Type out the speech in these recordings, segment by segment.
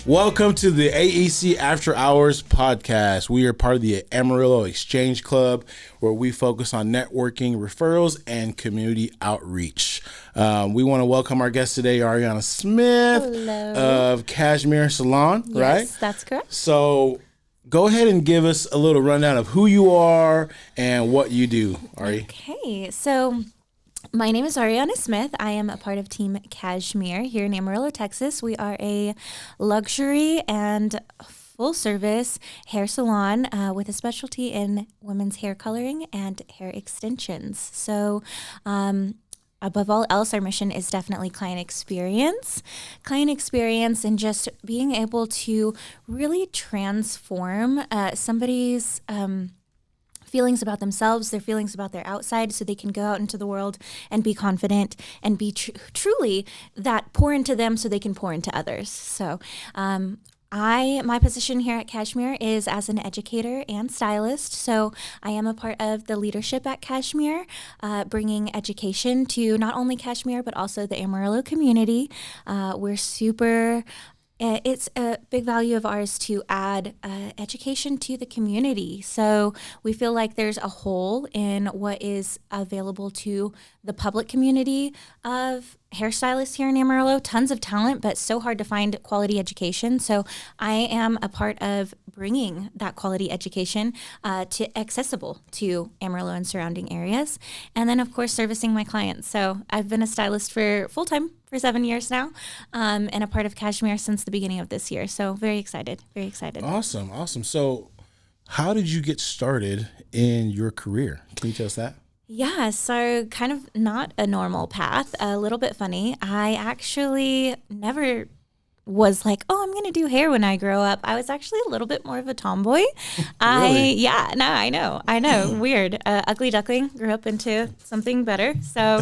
Welcome to the AEC After Hours podcast. We are part of the Amarillo Exchange Club, where we focus on networking, referrals, and community outreach. We want to welcome our guest today, Auriana Smith. Hello. Of Kashmir Salon, right? Yes, that's correct. So go ahead and give us a little rundown of who you are and what you do, Ari. Okay, so my name is Auriana Smith. I am a part of Team Kashmir here in Amarillo, Texas. We are a luxury and full-service hair salon with a specialty in women's hair coloring and hair extensions. So above all else, our mission is definitely client experience and just being able to really transform somebody's feelings about themselves, their feelings about their outside, so they can go out into the world and be confident and be truly that pour into them so they can pour into others. So my position here at Kashmir is as an educator and stylist. So I am a part of the leadership at Kashmir, bringing education to not only Kashmir, but also the Amarillo community. It's a big value of ours to add education to the community. So we feel like there's a hole in what is available to the public community of hairstylists here in Amarillo. Tons of talent, but so hard to find quality education. So I am a part of bringing that quality education accessible to Amarillo and surrounding areas. And then, of course, servicing my clients. So I've been a stylist for full-time for 7 years now, and a part of Kashmir since the beginning of this year. So very excited. Awesome. So how did you get started in your career? Can you tell us that? Yeah, so kind of not a normal path, a little bit funny. I actually never was like, oh, I'm going to do hair when I grow up. I was actually a little bit more of a tomboy. Really? I know. Weird. Ugly duckling, grew up into something better. So,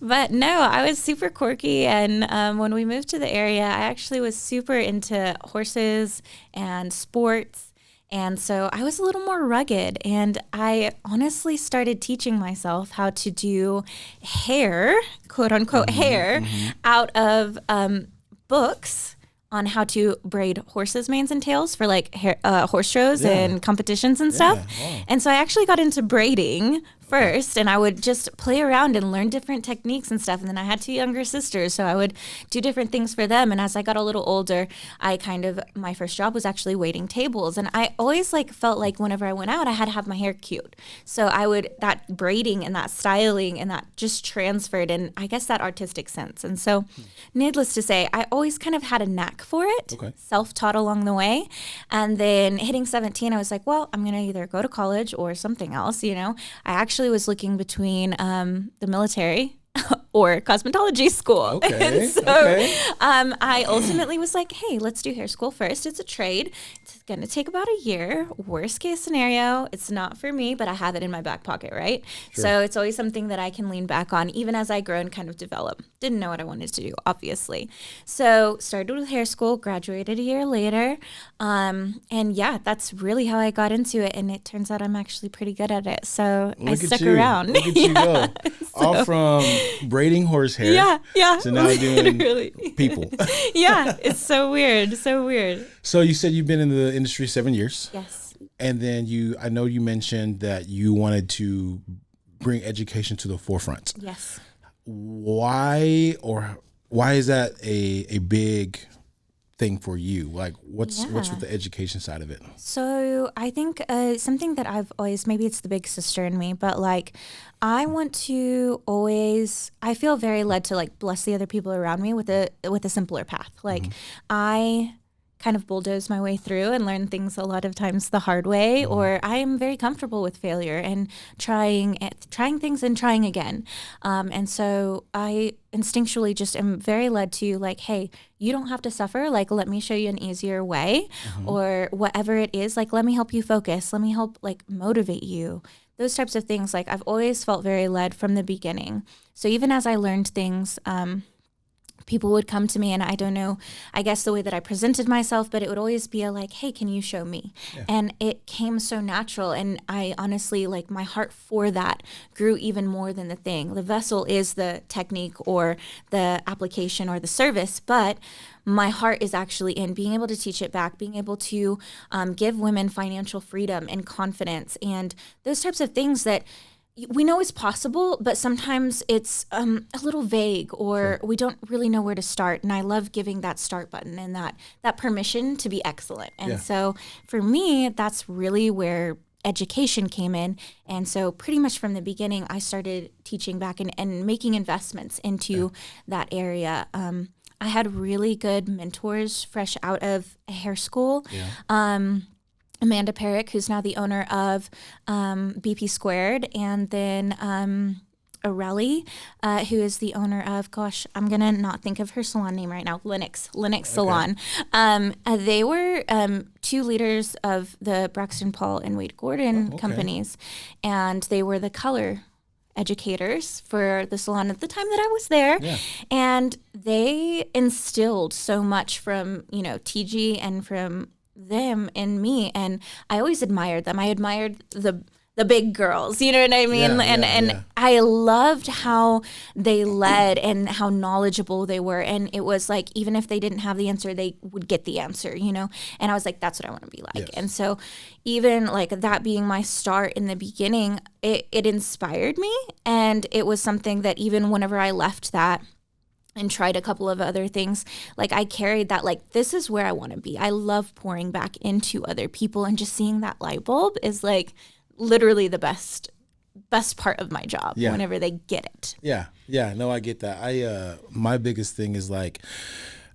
but no, I was super quirky. And when we moved to the area, I actually was super into horses and sports. And so I was a little more rugged, and I honestly started teaching myself how to do hair, quote unquote hair, out of books on how to braid horses' manes and tails for like horse shows and competitions and stuff. Wow. And so I actually got into braiding first, and I would just play around and learn different techniques and stuff. And then I had 2 younger sisters, so I would do different things for them. And as I got a little older, my first job was actually waiting tables. And I always felt like whenever I went out, I had to have my hair cute. So that braiding and that styling and that just transferred, and I guess that artistic sense. And so needless to say, I always kind of had a knack for it, self-taught along the way. And then hitting 17, I was like, well, I'm going to either go to college or something else, I actually was looking between the military or cosmetology school. And so I ultimately was like, hey, let's do hair school first. It's a trade. It's going to take about a year. Worst case scenario, it's not for me, but I have it in my back pocket, right? Sure. So it's always something that I can lean back on, even as I grow and kind of develop. Didn't know what I wanted to do, obviously. So started with hair school, graduated a year later. And yeah, that's really how I got into it. And it turns out I'm actually pretty good at it. So I stuck around. Look at you go. All from braiding horse hair. Yeah. So now doing people. Yeah, it's so weird. So you said you've been in the industry 7 years. Yes. And then I know you mentioned that you wanted to bring education to the forefront. Yes. Why is that a big thing for you? Like what's with the education side of it? So I think something that I've always, maybe it's the big sister in me, but I want to always, I feel very led to bless the other people around me with a simpler path. I kind of bulldoze my way through and learn things a lot of times the hard way, or I am very comfortable with failure and trying things and trying again. And so I instinctually just am very led to hey, you don't have to suffer. Let me show you an easier way, or whatever it is. Let me help you focus. Let me help motivate you. Those types of things. I've always felt very led from the beginning. So even as I learned things, people would come to me, and I don't know, I guess the way that I presented myself, but it would always be like, hey, can you show me? Yeah. And it came so natural. And I honestly, like, my heart for that grew even more than the thing. The vessel is the technique or the application or the service, but my heart is actually in being able to teach it back, being able to give women financial freedom and confidence and those types of things that we know is possible, but sometimes it's a little vague, or we don't really know where to start. And I love giving that start button and that permission to be excellent. And so for me, that's really where education came in. And so pretty much from the beginning, I started teaching back and making investments into that area. I had really good mentors fresh out of hair school. Amanda Perrick, who's now the owner of BP Squared, and then Areli, who is the owner of, gosh, I'm going to not think of her salon name right now, Linux Salon. They were two leaders of the Braxton Paul and Wade Gordon companies, and they were the color educators for the salon at the time that I was there. And they instilled so much from, TG and from them and me, and I always admired them. I admired the big girls, you know what I mean? And I loved how they led and how knowledgeable they were. And it was like, even if they didn't have the answer, they would get the answer, And I was like, that's what I want to be like. And so even like that being my start in the beginning, it inspired me. And it was something that even whenever I left that and tried a couple of other things, like I carried that, like, this is where I want to be. I love pouring back into other people, and just seeing that light bulb is like literally the best part of my job whenever they get it. No, I get that. My biggest thing is like,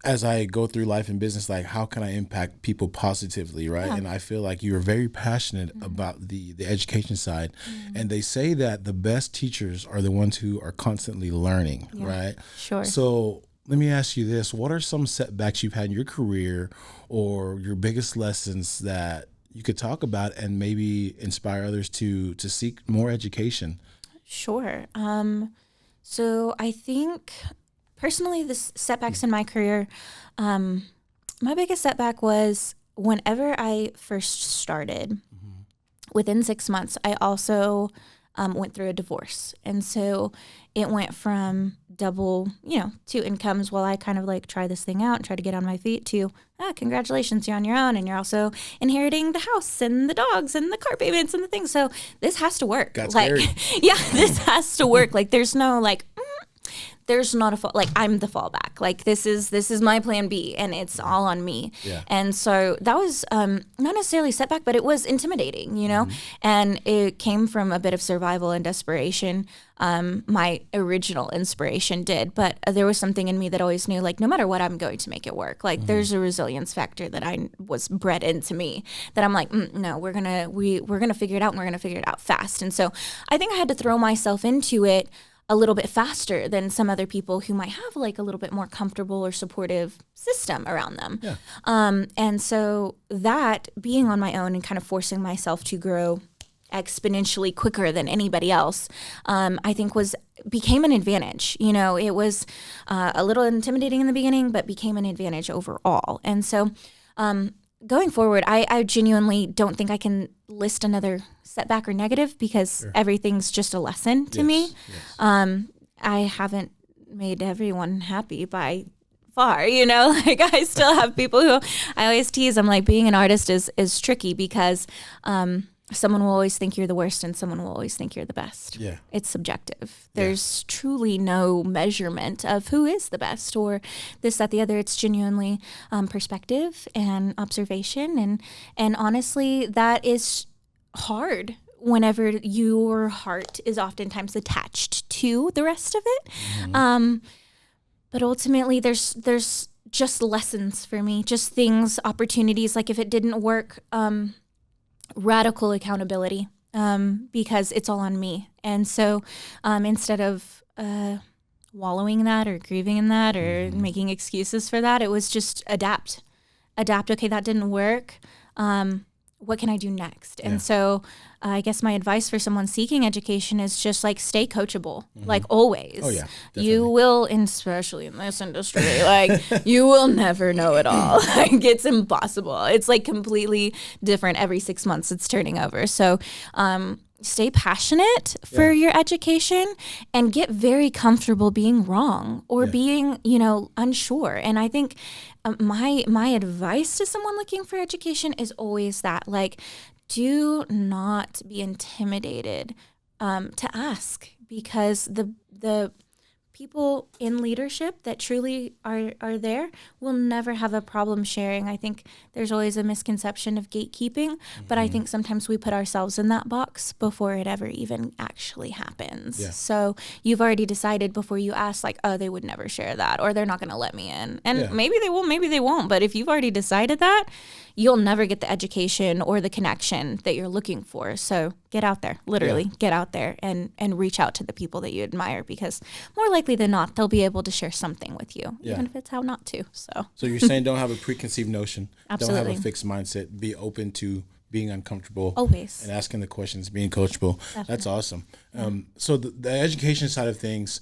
as I go through life and business, like, how can I impact people positively, right? And I feel like you're very passionate about the education side. And they say that the best teachers are the ones who are constantly learning, right? Sure. So let me ask you this. What are some setbacks you've had in your career, or your biggest lessons that you could talk about and maybe inspire others to seek more education? Sure. So I think personally, the setbacks in my career, my biggest setback was whenever I first started, within 6 months, I also went through a divorce. And so it went from double, 2 incomes while I kind of like try this thing out and try to get on my feet to, congratulations, you're on your own. And you're also inheriting the house and the dogs and the car payments and the things. So this has to work. That's like, scary. This has to work. Like, there's no like, there's not a fall, like, I'm the fallback. Like, this is my plan B, and it's all on me. And so that was not necessarily setback, but it was intimidating, and it came from a bit of survival and desperation. My original inspiration did, but there was something in me that always knew, like, no matter what, I'm going to make it work. Like, there's a resilience factor that I was bred into me, that I'm like, no, we're gonna figure it out, and we're gonna figure it out fast. And so I think I had to throw myself into it a little bit faster than some other people who might have like a little bit more comfortable or supportive system around them. And so that being on my own and kind of forcing myself to grow exponentially quicker than anybody else, I think became an advantage. It was a little intimidating in the beginning, but became an advantage overall. And so going forward, I genuinely don't think I can list another setback or negative, because everything's just a lesson to me. I haven't made everyone happy by far, like I still have people who I always tease. I'm like, being an artist is tricky, because someone will always think you're the worst and someone will always think you're the best. It's subjective. There's truly no measurement of who is the best or this, that, the other. It's genuinely perspective and observation. And honestly, that is hard whenever your heart is oftentimes attached to the rest of it. But ultimately, there's just lessons for me, just things, opportunities. Like, if it didn't work, radical accountability, because it's all on me. And so instead of wallowing in that or grieving in that or making excuses for that, it was just adapt. Okay, that didn't work. what can I do next? Yeah. And so I guess my advice for someone seeking education is just like stay coachable, like always. Oh, yeah, You will, and especially in this industry, like you will never know it all. Like it's impossible. It's like completely different every 6 months. It's turning over. So stay passionate for your education and get very comfortable being wrong or being, unsure. And I think my advice to someone looking for education is always that, like, do not be intimidated to ask, because the people in leadership that truly are there will never have a problem sharing. I think there's always a misconception of gatekeeping, but I think sometimes we put ourselves in that box before it ever even actually happens. Yeah. So you've already decided before you ask, like, oh, they would never share that, or they're not going to let me in. And maybe they will, maybe they won't. But if you've already decided that, you'll never get the education or the connection that you're looking for. So get out there, literally get out there and reach out to the people that you admire, because more likely than not, they'll be able to share something with you, even if it's how not to. So you're saying don't have a preconceived notion. Absolutely. Don't have a fixed mindset. Be open to being uncomfortable. Always. And asking the questions, being coachable. Definitely. That's awesome. So the education side of things,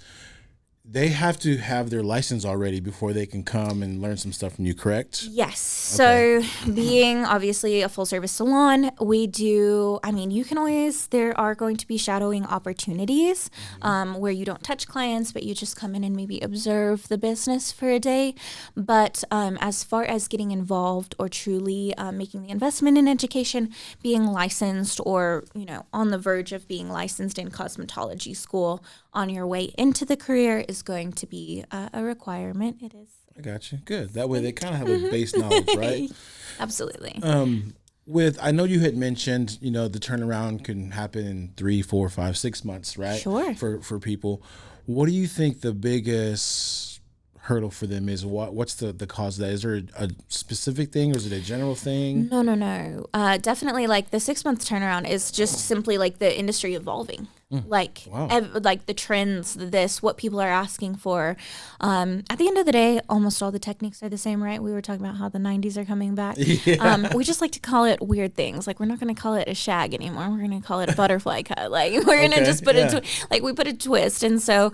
they have to have their license already before they can come and learn some stuff from you, correct? Yes. Okay. So being obviously a full service salon, we do, you can always, there are going to be shadowing opportunities where you don't touch clients, but you just come in and maybe observe the business for a day. But as far as getting involved or truly making the investment in education, being licensed or, on the verge of being licensed in cosmetology school on your way into the career is going to be a requirement. It is. I got you. Good. That way they kind of have a base knowledge, right? Absolutely. I know you had mentioned, the turnaround can happen in 3, 4, 5, 6 months, right? Sure. For people. What do you think the biggest hurdle for them is? What's the cause of that? Is there a specific thing, or is it a general thing? No. Definitely, like, the 6 month turnaround is just simply like the industry evolving. Like, like the trends, what people are asking for. At the end of the day, almost all the techniques are the same, right? We were talking about how the 90s are coming back. Yeah. We just like to call it weird things. Like, we're not going to call it a shag anymore. We're going to call it a butterfly cut. Like, we're going to just put we put a twist. And so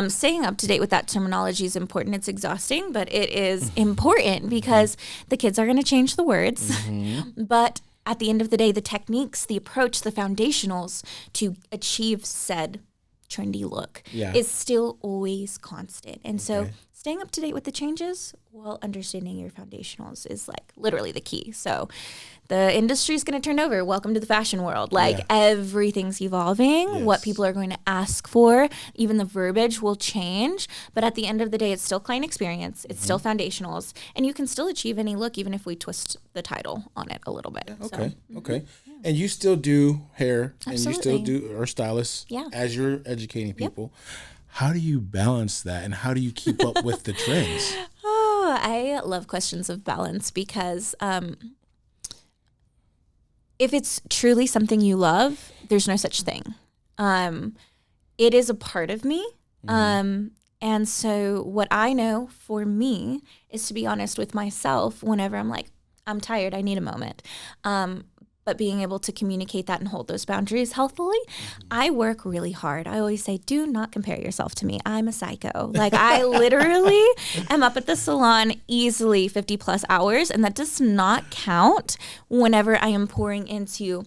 staying up to date with that terminology is important. It's exhausting, but it is important because the kids are going to change the words. But at the end of the day, the techniques, the approach, the foundationals to achieve said trendy look is still always constant. And so staying up to date with the changes while understanding your foundationals is like literally the key. So the industry is going to turn over. Welcome to the fashion world. Like everything's evolving. Yes. What people are going to ask for, even the verbiage will change. But at the end of the day, it's still client experience. It's still foundationals. And you can still achieve any look, even if we twist the title on it a little bit. Okay. Okay. Yeah. And you still do hair. Absolutely. And you still do, or stylist as you're educating people. Yep. How do you balance that, and how do you keep up with the trends? Oh, I love questions of balance because if it's truly something you love, there's no such thing. It is a part of me. And so what I know for me is to be honest with myself whenever I'm like, I'm tired, I need a moment. But being able to communicate that and hold those boundaries healthily. I work really hard. I always say, do not compare yourself to me. I'm a psycho. Like, I literally am up at the salon easily 50 plus hours, and that does not count whenever I am pouring into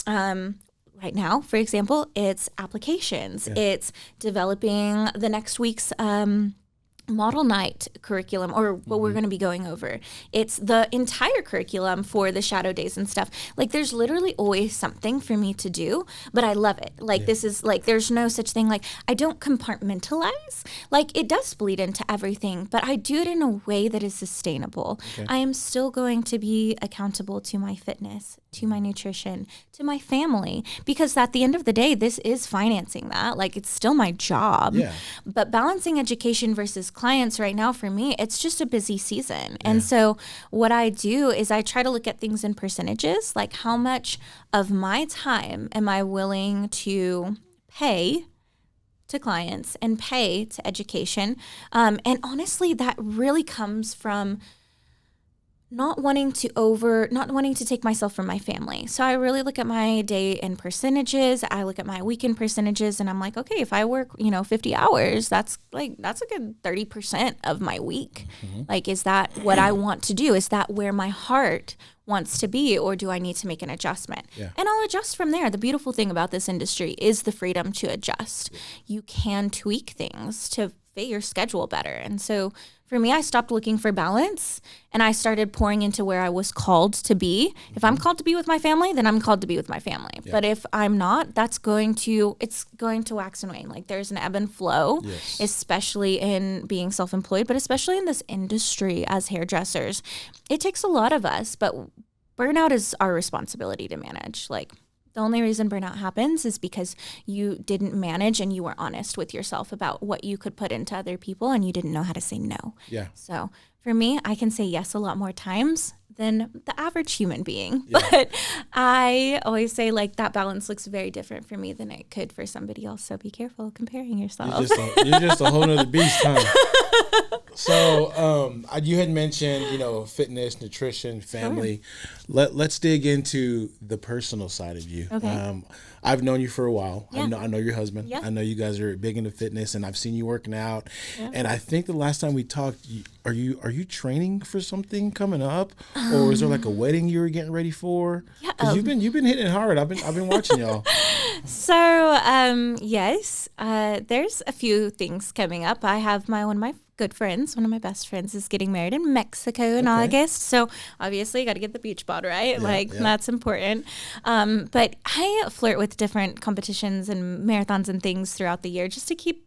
right now, for example, it's applications. It's developing the next week's model night curriculum, or what we're going to be going over. It's the entire curriculum for the shadow days and stuff. Like, there's literally always something for me to do, but I love it. Like, this is like, there's no such thing. Like, I don't compartmentalize. Like, it does bleed into everything, but I do it in a way that is sustainable. I am still going to be accountable to my fitness, to my nutrition, to my family, because at the end of the day, this is financing that. Like, it's still my job. But balancing education versus clients right now, for me, it's just a busy season. And so what I do is I try to look at things in percentages, like how much of my time am I willing to pay to clients and pay to education. And honestly, that really comes from not wanting to take myself from my family. So I really look at my day in percentages. I look at my weekend percentages, and I'm like, okay, if I work, 50 hours, that's a good 30% of my week. Mm-hmm. Like, is that what I want to do? Is that where my heart wants to be, or do I need to make an adjustment? Yeah. And I'll adjust from there. The beautiful thing about this industry is the freedom to adjust. You can tweak things to fit your schedule better. And so for me, I stopped looking for balance and I started pouring into where I was called to be. Mm-hmm. If I'm called to be with my family, then I'm called to be with my family. Yeah. But if I'm not, it's going to wax and wane. Like, there's an ebb and flow, yes, especially in being self-employed, but especially in this industry as hairdressers. It takes a lot of us, but burnout is our responsibility to manage. Like, the only reason burnout happens is because you didn't manage and you were honest with yourself about what you could put into other people and you didn't know how to say no. Yeah. So for me, I can say yes a lot more times than the average human being. Yeah. But I always say, like, that balance looks very different for me than it could for somebody else. So be careful comparing yourself. You're just a whole nother beast, huh? So you had mentioned, fitness, nutrition, family. Sure. Let's dig into the personal side of you. Okay. I've known you for a while. Yeah. I know your husband. Yeah. I know you guys are big into fitness, and I've seen you working out. Yeah. And I think the last time we talked, are you training for something coming up, or is there like a wedding you were getting ready for? Yeah. Because you've been hitting it hard. I've been watching y'all. So yes, there's a few things coming up. I have one of my good friends, one of my best friends, is getting married in Mexico in August. So obviously you got to get the beach bod right. That's important. But I flirt with different competitions and marathons and things throughout the year just to keep,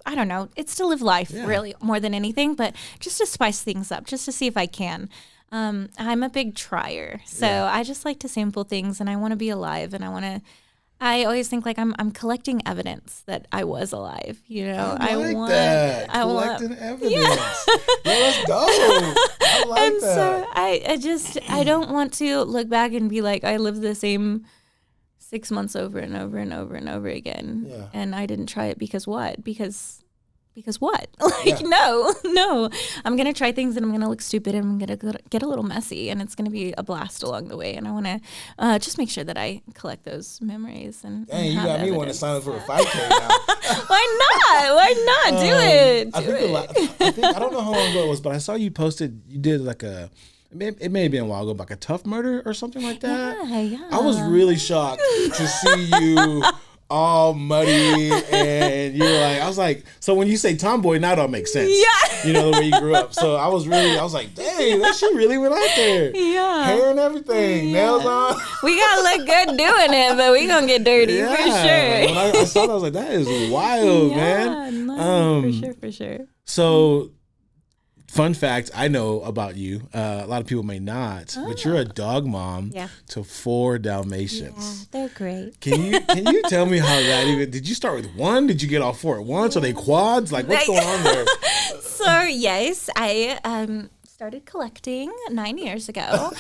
I don't know, it's to live life really more than anything, but just to spice things up, just to see if I can. I'm a big trier. So I just like to sample things, and I want to be alive, and I always think like I'm collecting evidence that I was alive. Collecting evidence. Yeah. Let's go. I like and that. So I don't want to look back and be like, I lived the same 6 months over and over and over and over again. Yeah. And I didn't try it because what? Because what? No. I'm going to try things, and I'm going to look stupid, and I'm going to get a little messy, and it's going to be a blast along the way. And I want to just make sure that I collect those memories. And dang, you got me want to sign up for a 5K now. Why not? Do it. I don't know how long ago it was, but I saw you posted, you did like it may have been a while ago, like a Tough Murder or something like that. Yeah. I was really shocked to see you all muddy, and you're like, I was like, so when you say tomboy, now it all makes sense. Yeah. The way you grew up. So I was like, dang, that shit really went out there. Yeah. Hair and everything, nails on. We gotta look good doing it, but we gonna get dirty for sure. When I saw that, I was like, that is wild, man. No, for sure. So, fun fact I know about you, a lot of people may not, but you're a dog mom to 4 Dalmatians. Yeah, they're great. Can you tell me how that even, did you start with one? Did you get all 4 at once? Are they quads? Like, what's going on there? So, yes, I started collecting 9 years ago.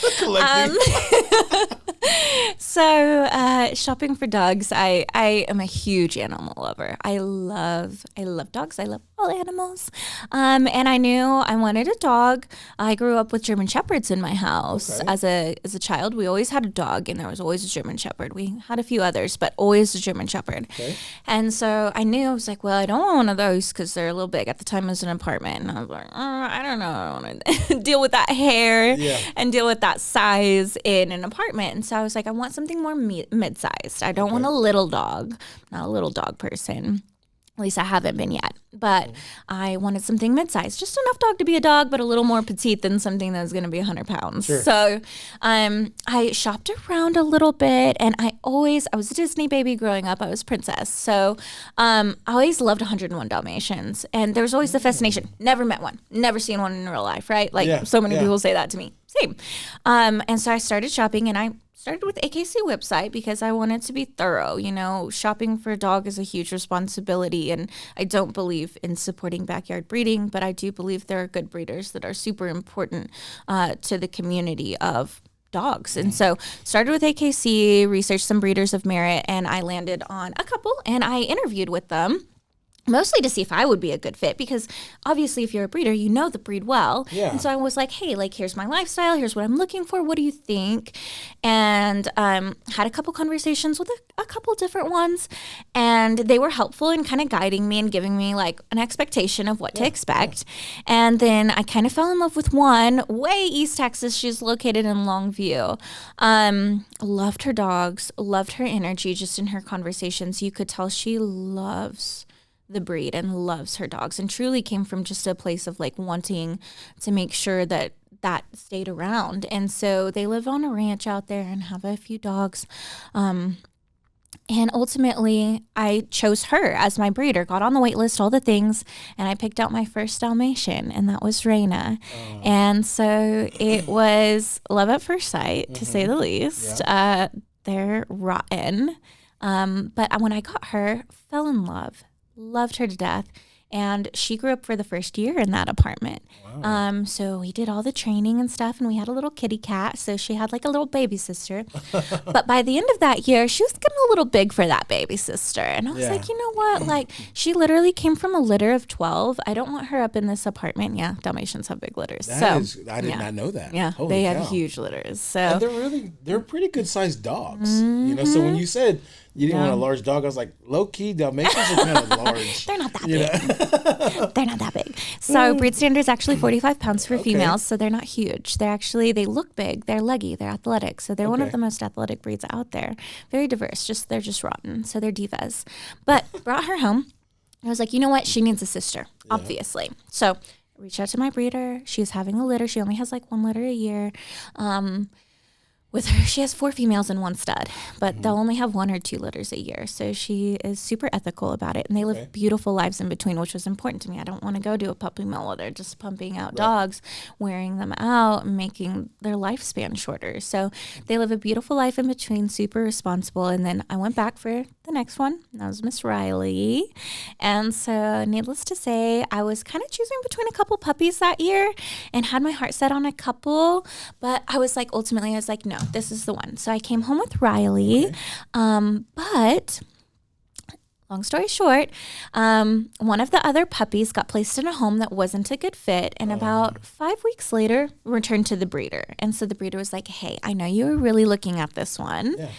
So shopping for dogs, I am a huge animal lover. I love dogs. I love all animals. And I knew I wanted a dog. I grew up with German Shepherds in my house. Okay. As a child. We always had a dog, and there was always a German Shepherd. We had a few others, but always a German Shepherd. Okay. And so I knew, I was like, well, I don't want one of those because they're a little big. At the time, it was an apartment. And I was like, I don't know. I want to deal with that hair and deal with that size in an apartment. And so I was like, I want something more mid-sized. I don't want a little dog. Not a little dog person. At least I haven't been yet. But I wanted something mid-sized. Just enough dog to be a dog, but a little more petite than something that's going to be 100 pounds. Sure. So I shopped around a little bit, and I was a Disney baby growing up. I was princess. So I always loved 101 Dalmatians. And there was always the fascination. Never met one. Never seen one in real life, right? Like so many people say that to me. Same. And so I started shopping, and I started with AKC website because I wanted to be thorough. Shopping for a dog is a huge responsibility, and I don't believe in supporting backyard breeding, but I do believe there are good breeders that are super important to the community of dogs. And so started with AKC, researched some breeders of merit, and I landed on a couple, and I interviewed with them. mostly to see if I would be a good fit, because obviously if you're a breeder, you know the breed well. Yeah. And so I was like, hey, like, here's my lifestyle. Here's what I'm looking for. What do you think? And had a couple conversations with a couple different ones. And they were helpful in kind of guiding me and giving me like an expectation of what to expect. And then I kind of fell in love with one, way East Texas. She's located in Longview. Loved her dogs, loved her energy just in her conversations. You could tell she loves the breed and loves her dogs, and truly came from just a place of like wanting to make sure that stayed around. And so they live on a ranch out there and have a few dogs. And ultimately I chose her as my breeder, got on the wait list, all the things, and I picked out my first Dalmatian, and that was Raina. And so it was love at first sight, to say the least. They're rotten. But when I got her, fell in love. Loved her to death. And she grew up for the first year in that apartment. Wow. So we did all the training and stuff, and we had a little kitty cat. So she had like a little baby sister. But by the end of that year, she was getting a little big for that baby sister. And I was like, you know what? Like, she literally came from a litter of 12. I don't want her up in this apartment. Yeah, Dalmatians have big litters. I did not know that. Yeah, Holy they cow. have huge litters. So And they're pretty good sized dogs. You know, so when you said you didn't want a large dog, I was like, low key, Dalmatians are kind of large. They're not that big. They're not that big. So breed standard is actually 45 pounds for females, so they're not huge. They look big. They're leggy. They're athletic. So they're one of the most athletic breeds out there. Very diverse. They're just rotten. So they're divas. But brought her home. I was like, you know what? She needs a sister, obviously. So I reached out to my breeder. She was having a litter. She only has like one litter a year. With her, she has 4 females and 1 stud, but they'll only have 1 or 2 litters a year. So she is super ethical about it, and they live beautiful lives in between, which was important to me. I don't want to go to a puppy mill where they're just pumping out dogs, wearing them out, and making their lifespan shorter. So they live a beautiful life in between, super responsible. And then I went back for the next one. That was Miss Riley. And so needless to say, I was kind of choosing between a couple puppies that year and had my heart set on a couple. But I was like, ultimately, I was like, no, this is the one. So I came home with Riley. But long story short, one of the other puppies got placed in a home that wasn't a good fit. And about 5 weeks later, returned to the breeder. And so the breeder was like, hey, I know you were really looking at this one. Yeah.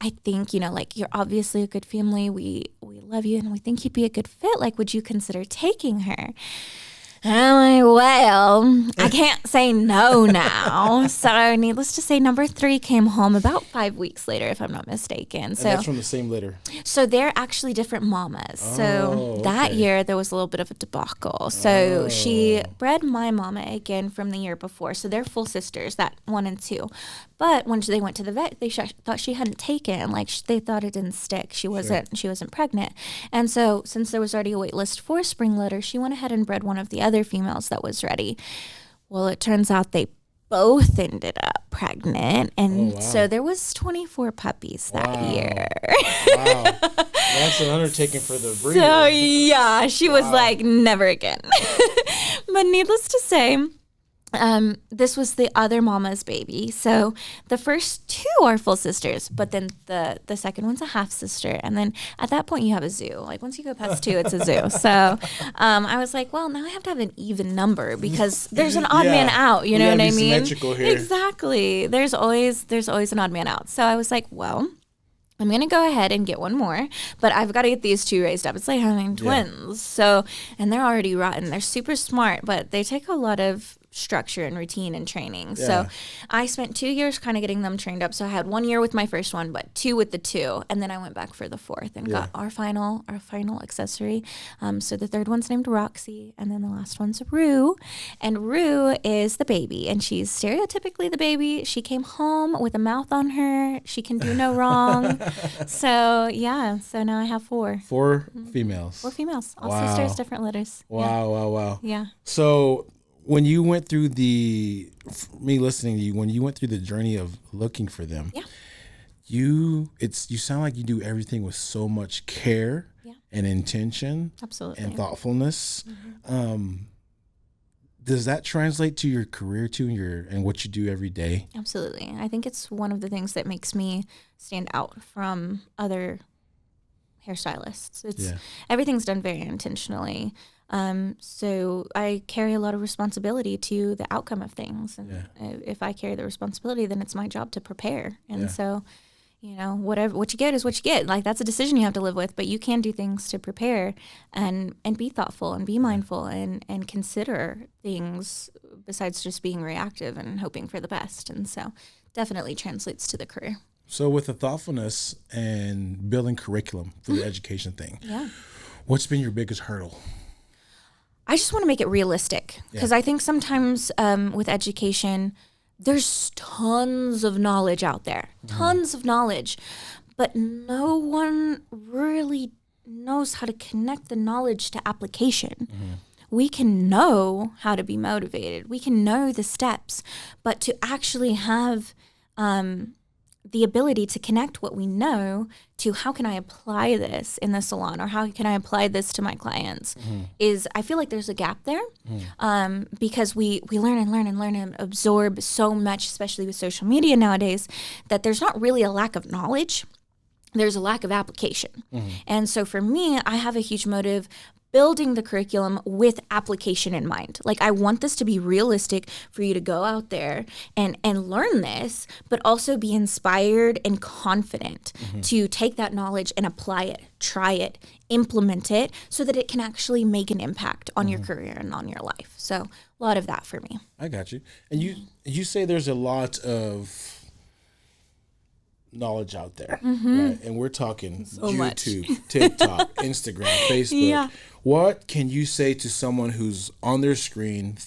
I think, like, you're obviously a good family. We love you, and we think you'd be a good fit. Like, would you consider taking her? I'm like, well, I can't say no now. So needless to say, number 3 came home about 5 weeks later, if I'm not mistaken. And so that's from the same litter. So they're actually different mamas. So that year there was a little bit of a debacle. So she bred my mama again from the year before. So they're full sisters, that 1 and 2. But when they went to the vet, they thought she hadn't taken. Like, they thought it didn't stick. She wasn't pregnant. And so since there was already a wait list for spring litter, she went ahead and bred one of the other females that was ready. Well, it turns out they both ended up pregnant. And so there was 24 puppies that year. Wow. That's an undertaking for the breeder. So, yeah, she was like, never again. But needless to say, this was the other mama's baby. So the first 2 are full sisters, but then the second one's a half sister. And then at that point you have a zoo. Like, once you go past 2, it's a zoo. So I was like, well, now I have to have an even number because there's an odd man out. You know what I mean? Symmetrical here. Exactly. There's always an odd man out. So I was like, well, I'm going to go ahead and get one more, but I've got to get these 2 raised up. It's like having twins. So, and they're already rotten. They're super smart, but they take a lot of structure and routine and training. So I spent 2 years kind of getting them trained up. So I had 1 year with my first one, but 2 with the 2. And then I went back for the 4th and got our final accessory. So the 3rd one's named Roxy, and then the last one's Rue. And Rue is the baby, and she's stereotypically the baby. She came home with a mouth on her. She can do no wrong. So now I have 4. 4 females. 4 females. All sisters, different litters. Wow. Yeah. So when you went through me listening to you, when you went through the journey of looking for them, you sound like you do everything with so much care and intention, absolutely, and thoughtfulness. Does that translate to your career too, and what you do every day? Absolutely. I think it's one of the things that makes me stand out from other hairstylists. It's Yeah. everything's done very intentionally. So I carry a lot of responsibility to the outcome of things. And if I carry the responsibility, then it's my job to prepare. And so, you know, what you get is what you get. Like, that's a decision you have to live with, but you can do things to prepare and be thoughtful and be mindful and consider things besides just being reactive and hoping for the best. And so definitely translates to the career. So with the thoughtfulness and building curriculum for the education thing, what's been your biggest hurdle? I just want to make it realistic, because I think sometimes with education, there's tons of knowledge out there, tons of knowledge, but no one really knows how to connect the knowledge to application. We can know how to be motivated. We can know the steps, but to actually have the ability to connect what we know to how can I apply this in the salon, or how can I apply this to my clients, is, I feel like there's a gap there, because we learn and absorb so much, especially with social media nowadays, that there's not really a lack of knowledge. There's a lack of application. And so for me, I have a huge motive building the curriculum with application in mind. Like, I want this to be realistic for you to go out there and learn this, but also be inspired and confident to take that knowledge and apply it, try it, implement it, so that it can actually make an impact on your career and on your life. So a lot of that for me. I got you. And you say there's a lot of knowledge out there, right? And we're talking So YouTube, TikTok, Instagram, Facebook. What can you say to someone who's on their screen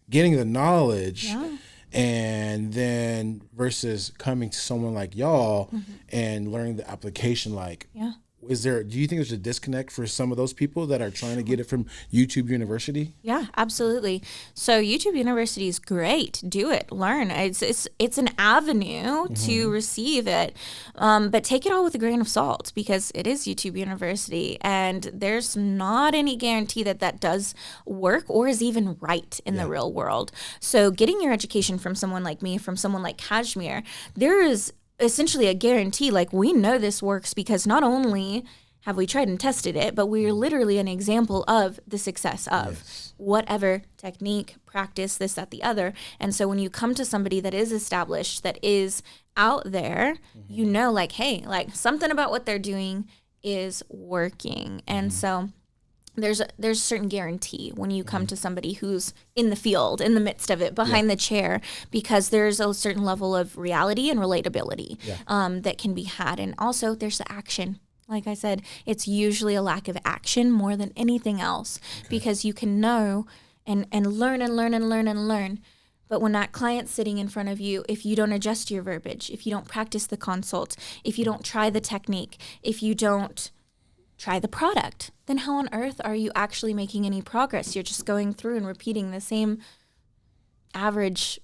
getting the knowledge and then versus coming to someone like y'all and learning the application? Like, do you think there's a disconnect for some of those people that are trying to get it from YouTube University? Yeah, absolutely. So YouTube University is great. Do it. Learn. It's an avenue to receive it, but take it all with a grain of salt, because it is YouTube University, and there's not any guarantee that that does work or is even right in the real world. So getting your education from someone like me, from someone like Kashmir, there is essentially a guarantee. Like, we know this works because not only have we tried and tested it, but we're literally an example of the success of whatever technique, practice, this, that, the other. And so when you come to somebody that is established, that is out there, you know, like, hey, like, something about what they're doing is working. And so there's a certain guarantee when you come to somebody who's in the field, in the midst of it, behind the chair, because there's a certain level of reality and relatability that can be had. And also there's the action. Like I said, it's usually a lack of action more than anything else, because you can know and learn. But when that client's sitting in front of you, if you don't adjust your verbiage, if you don't practice the consult, if you don't try the technique, if you don't try the product, then how on earth are you actually making any progress? You're just going through and repeating the same average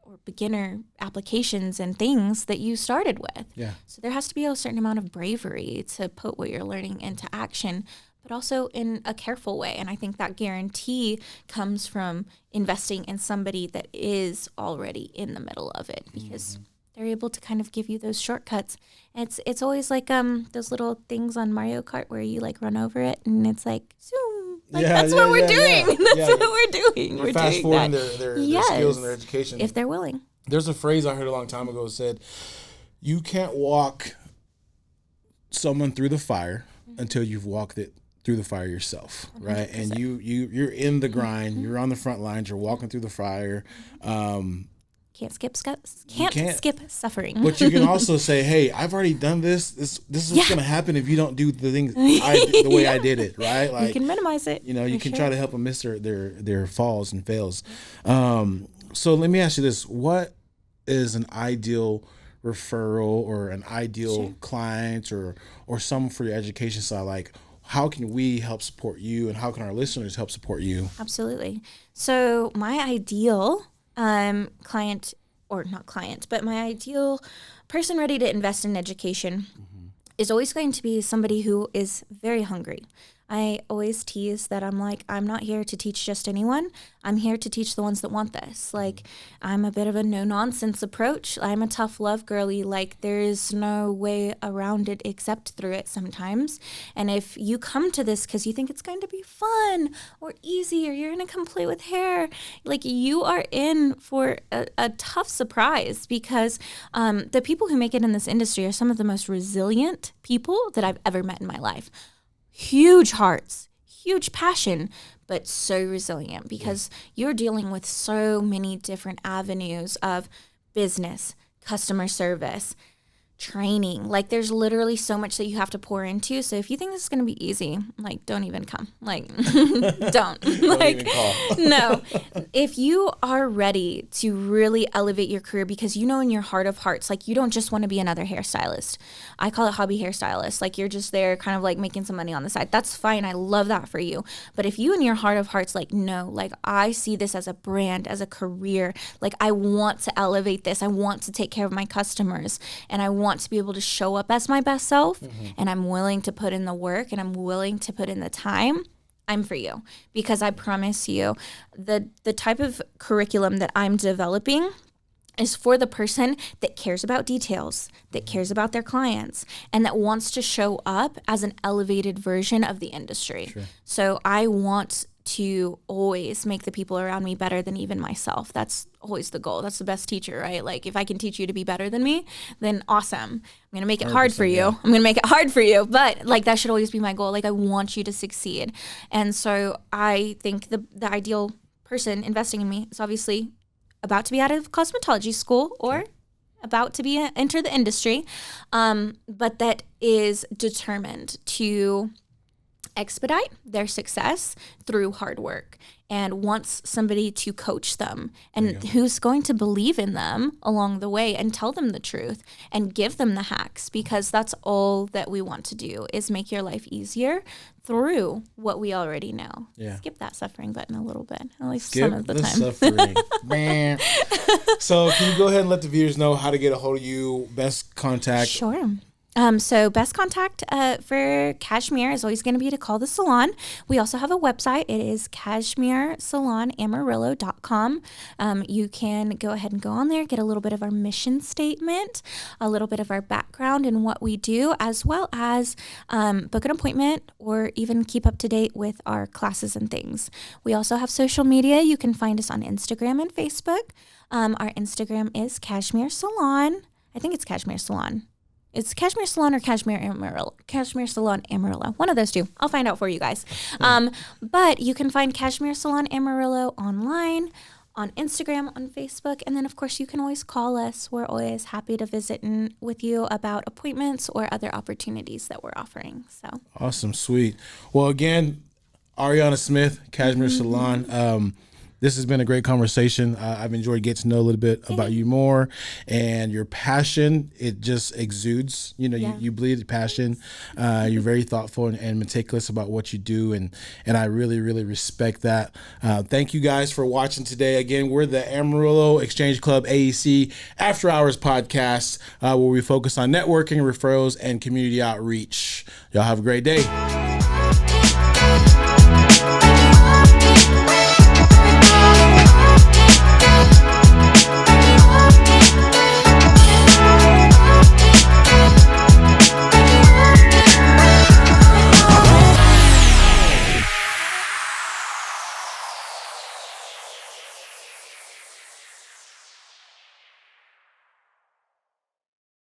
or beginner applications and things that you started with. So there has to be a certain amount of bravery to put what you're learning into action, but also in a careful way. And I think that guarantee comes from investing in somebody that is already in the middle of it, because they're able to kind of give you those shortcuts. It's always like those little things on Mario Kart where you like run over it and it's like zoom. Like that's what we're doing. That's what we're doing. We're fast doing forwarding that. their skills and their education. If they're willing. There's a phrase I heard a long time ago that said, you can't walk someone through the fire until you've walked it through the fire yourself, 100%. Right? And you're in the grind, you're on the front lines, you're walking through the fire. Can't skip suffering. But you can also say, hey, I've already done this. This is what's going to happen if you don't do the things the way I did it, right? Like, you can minimize it. You know, you can try to help them miss their falls and fails. So let me ask you this. What is an ideal referral or an ideal client or someone for your education side? Like, how can we help support you, and how can our listeners help support you? Absolutely. So my ideal client, or not client, but my ideal person ready to invest in education is always going to be somebody who is very hungry. I always tease that I'm like, I'm not here to teach just anyone. I'm here to teach the ones that want this. Like, I'm a bit of a no-nonsense approach. I'm a tough love girly. Like, there's no way around it except through it sometimes. And if you come to this because you think it's going to be fun or easy or you're going to come play with hair, like, you are in for a tough surprise, because the people who make it in this industry are some of the most resilient people that I've ever met in my life. Huge hearts, huge passion, but so resilient, because you're dealing with so many different avenues of business, customer service, training. Like, there's literally so much that you have to pour into. So if you think this is going to be easy, like, don't even come. Like, don't. Like, even call. No. If you are ready to really elevate your career, because you know in your heart of hearts, like, you don't just want to be another hairstylist. I call it hobby hairstylist. Like, you're just there kind of like making some money on the side. That's fine. I love that for you. But if you in your heart of hearts, like, no, like, I see this as a brand, as a career. Like, I want to elevate this. I want to take care of my customers, and I want to be able to show up as my best self, and I'm willing to put in the work, and I'm willing to put in the time, I'm for you. Because I promise you, the type of curriculum that I'm developing is for the person that cares about details, that cares about their clients, and that wants to show up as an elevated version of the industry. Sure. So I want to always make the people around me better than even myself. That's always the goal. That's the best teacher, right? Like, if I can teach you to be better than me, then awesome. I'm going to make it hard for you. Yeah. I'm going to make it hard for you. But, like, that should always be my goal. Like, I want you to succeed. And so I think the ideal person investing in me is obviously about to be out of cosmetology school or about to be enter the industry, but that is determined to expedite their success through hard work, and wants somebody to coach them, and who's going to believe in them along the way and tell them the truth and give them the hacks, because that's all that we want to do, is make your life easier through what we already know. Skip that suffering button a little bit, at least some of the time. Suffering. So can you go ahead and let the viewers know how to get a hold of you, best contact? Sure. So best contact for Kashmir is always going to be to call the salon. We also have a website. It is KashmirSalonAmarillo.com. You can go ahead and go on there, get a little bit of our mission statement, a little bit of our background and what we do, as well as book an appointment or even keep up to date with our classes and things. We also have social media. You can find us on Instagram and Facebook. Our Instagram is Kashmir Salon. I think it's Kashmir Salon. It's Kashmir Salon or Kashmir Amarillo. Kashmir Salon Amarillo. One of those two. I'll find out for you guys. But you can find Kashmir Salon Amarillo online, on Instagram, on Facebook. And then, of course, you can always call us. We're always happy to visit with you about appointments or other opportunities that we're offering. So awesome. Sweet. Well, again, Auriana Smith, Kashmir Salon. This has been a great conversation. I've enjoyed getting to know a little bit about you more, and your passion, it just exudes. You know, you bleed passion. You're very thoughtful and meticulous about what you do, and I really, really respect that. Thank you guys for watching today. Again, we're the Amarillo Exchange Club AEC After Hours podcast, where we focus on networking, referrals, and community outreach. Y'all have a great day.